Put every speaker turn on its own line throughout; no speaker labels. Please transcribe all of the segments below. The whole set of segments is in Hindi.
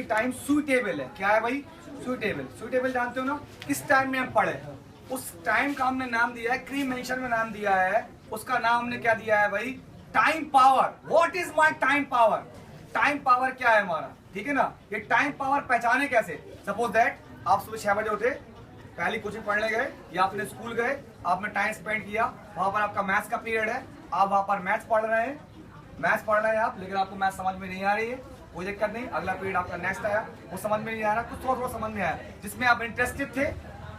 टाइम सुइटेबल है। क्या है भाई? सुइटेबल। सुइटेबल जानते हो ना, किस टाइम में हम पढ़े, उस टाइम का हमने नाम दिया है, क्री मेंशन में नाम दिया है, उसका नाम हमने क्या दिया है भाई? Time power. What is my time power? Time power क्या है हमारा, ठीक है ना। ये टाइम पावर पहचाने कैसे? सपोज दैट आप सुबह 6 बजे उठे, पहली कोचिंग पढ़ने गए या आपने स्कूल गए, आपने टाइम स्पेंड किया, वहां पर आपका मैथ्स का पीरियड है, आप वहां पर मैथ्स पढ़ रहे हैं, आप, लेकिन आपको मैथ्स समझ में नहीं आ रही है, कोई दिक्कत नहीं, अगला पीरियड आपका नेक्स्ट आया, वो समझ में नहीं आ रहा, कुछ थोड़ा थोड़ा समझ में आया, जिसमें आप इंटरेस्टेड थे,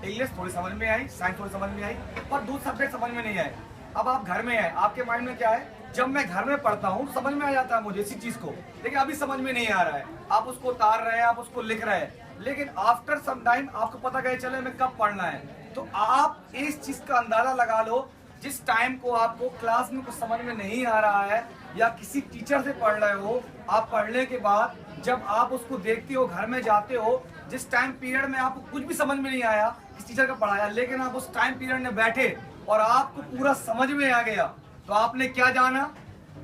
इंग्लिश थोड़ी समझ में आई, साइंस थोड़ी समझ में आई, पर दूसरे सब्जेक्ट समझ में नहीं आए। अब आप घर में हैं, आपके माइंड में क्या है? जब मैं घर में पढ़ता हूँ समझ में आ जाता है मुझे इसी चीज को, लेकिन अभी समझ में नहीं आ रहा है। आप उसको उतार रहे हैं, आप उसको लिख रहे हैं, लेकिन आफ्टर सम टाइम आपको पता कैसे चले मैं कब पढ़ना है। तो आप इस चीज का अंदाजा लगा लो, जिस टाइम को आपको क्लास में कुछ समझ में नहीं आ रहा है या किसी टीचर से पढ़ रहे हो, आप पढ़ने के बाद जब आप उसको देखते हो, घर में जाते हो, जिस टाइम पीरियड में आपको कुछ भी समझ में नहीं आया, किस टीचर का पढ़ाया, लेकिन आप उस टाइम पीरियड में बैठे और आपको पूरा समझ में आ गया, तो आपने क्या जाना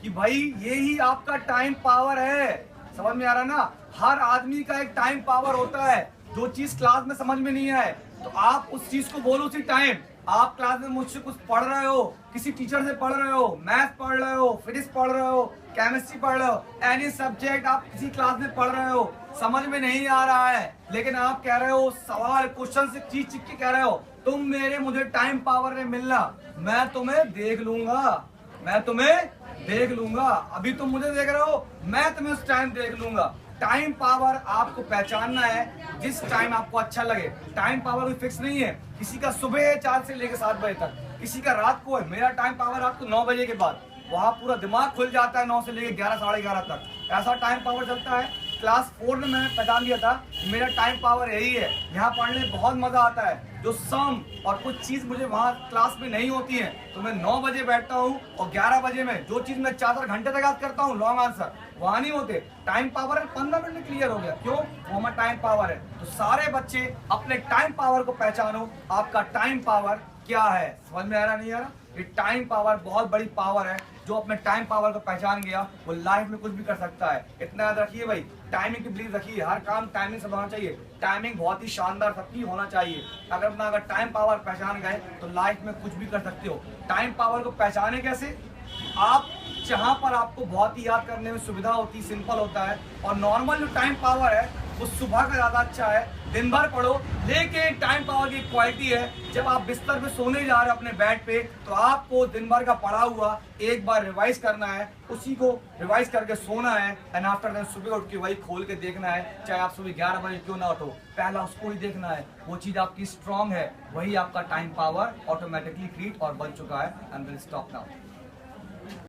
कि भाई ये ही आपका टाइम पावर है। समझ में आ रहा ना? हर आदमी का एक टाइम पावर होता है। जो चीज क्लास में समझ में नहीं आए तो आप उस चीज को बोलो उसी टाइम। आप क्लास में मुझसे कुछ पढ़ रहे हो, किसी टीचर से पढ़ रहे हो, मैथ पढ़ रहे हो, फिजिक्स पढ़ रहे हो, केमिस्ट्री पढ़ रहे हो, एनी सब्जेक्ट आप किसी क्लास में पढ़ रहे हो, समझ में नहीं आ रहा है, लेकिन आप कह रहे हो सवाल क्वेश्चन से चीज चिक के कह रहे हो तुम मुझे टाइम पावर में मिलना, मैं तुम्हें देख लूंगा, मैं तुम्हें देख लूंगा, अभी तुम मुझे देख रहे हो, मैं तुम्हें उस टाइम देख लूंगा। टाइम पावर आपको पहचानना है जिस टाइम आपको अच्छा लगे। टाइम पावर कोई फिक्स नहीं है, किसी का सुबह है 4 से लेकर 7 बजे तक, किसी का रात को है। मेरा टाइम पावर रात को 9 बजे के बाद, वहां पूरा दिमाग खुल जाता है 9 से लेकर 11 साढ़े 11 तक, ऐसा टाइम पावर चलता है। क्लास 4 में मैंने पहचान लिया था मेरा टाइम पावर यही है, यहाँ पढ़ने में बहुत मजा आता है। जो सम और कुछ चीज मुझे वहाँ क्लास में नहीं होती है, तो मैं 9 बजे बैठता हूँ और 11 बजे में जो चीज मैं 4 घंटे तक याद करता हूँ लॉन्ग आंसर, वहाँ नहीं होते। टाइम पावर है, 15 मिनट में क्लियर हो गया, क्यों? वो हमारा टाइम पावर है। तो सारे बच्चे अपने टाइम पावर को पहचानो, आपका टाइम पावर क्या है। समझ में आ रहा नहीं आ रहा? ये टाइम पावर बहुत बड़ी पावर है। जो अपने टाइम पावर को पहचान गया वो लाइफ में कुछ भी कर सकता है। इतना याद रखिए भाई, टाइमिंग की बिलीव रखिए, हर काम टाइमिंग से होना चाहिए, टाइमिंग बहुत ही शानदार सबकी होना चाहिए। अगर टाइम पावर पहचान गए तो लाइफ में कुछ भी कर सकते हो। टाइम पावर को पहचाने कैसे? आप जहां पर आपको बहुत ही याद करने में सुविधा होती, सिंपल होता है, और नॉर्मल जो टाइम पावर है वो सुबह का ज्यादा अच्छा है, दिन भर पढ़ो। लेकिन टाइम पावर की क्वालिटी है जब आप बिस्तर पे सोने जा रहे हो अपने बेड पे, तो आपको दिन भर का पढ़ा हुआ एक बार रिवाइज करना है, उसी को रिवाइज करके सोना है, एंड आफ्टर दैट सुबह उठ के वही खोल के देखना है, चाहे आप सुबह 11 बजे क्यों ना उठो, पहला उसको ही देखना है, वो चीज आपकी स्ट्रांग है, वही आपका टाइम पावर ऑटोमेटिकली क्रिएट और बन चुका है। And will stop now.